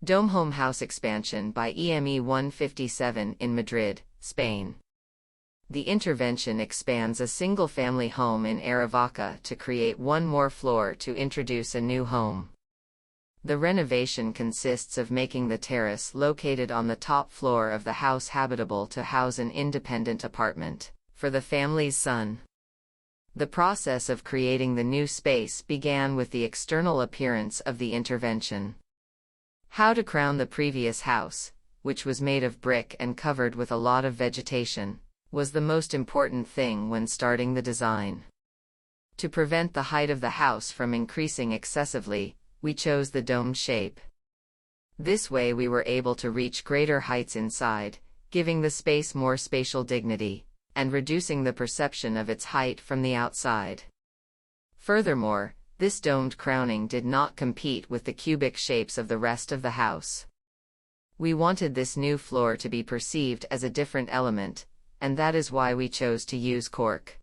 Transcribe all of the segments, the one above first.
DOMEHOME house expansion by EME157 in Madrid, Spain. The intervention expands a single-family home in Aravaca to create one more floor to introduce a new home. The renovation consists of making the terrace located on the top floor of the house habitable to house an independent apartment for the family's son. The process of creating the new space began with the external appearance of the intervention. How to crown the previous house, which was made of brick and covered with a lot of vegetation, was the most important thing when starting the design. To prevent the height of the house from increasing excessively, we chose the domed shape. This way we were able to reach greater heights inside, giving the space more spatial dignity, and reducing the perception of its height from the outside. Furthermore, this domed crowning did not compete with the cubic shapes of the rest of the house. We wanted this new floor to be perceived as a different element, and that is why we chose to use cork.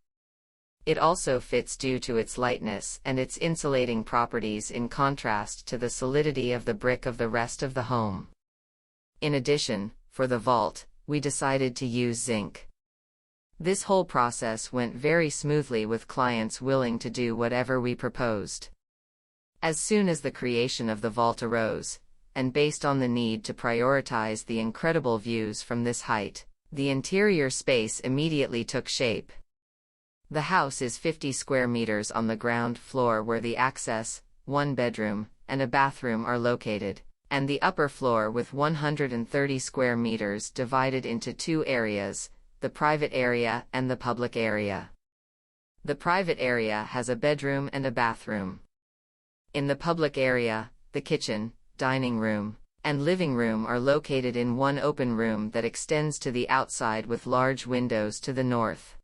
It also fits due to its lightness and its insulating properties in contrast to the solidity of the brick of the rest of the home. In addition, for the vault, we decided to use zinc. This whole process went very smoothly with clients willing to do whatever we proposed. As soon as the creation of the vault arose, and based on the need to prioritize the incredible views from this height, the interior space immediately took shape. The house is 50 square meters on the ground floor where the access, one bedroom, and a bathroom are located, and the upper floor with 130 square meters divided into two areas, the private area and the public area. The private area has a bedroom and a bathroom. In the public area, the kitchen, dining room, and living room are located in one open room that extends to the outside with large windows to the north.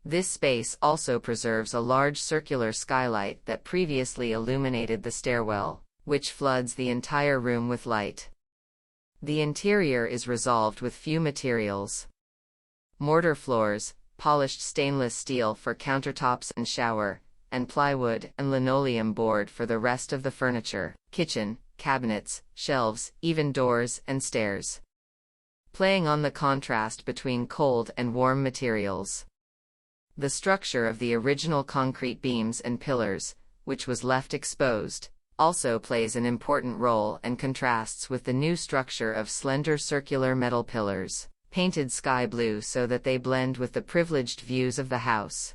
This space also preserves a large circular skylight that previously illuminated the stairwell, which floods the entire room with light. The interior is resolved with few materials. Mortar floors, polished stainless steel for countertops and shower, and plywood and linoleum board for the rest of the furniture, kitchen, cabinets, shelves, even doors and stairs. Playing on the contrast between cold and warm materials. The structure of the original concrete beams and pillars, which was left exposed, also plays an important role and contrasts with the new structure of slender circular metal pillars, painted sky blue so that they blend with the privileged views of the house.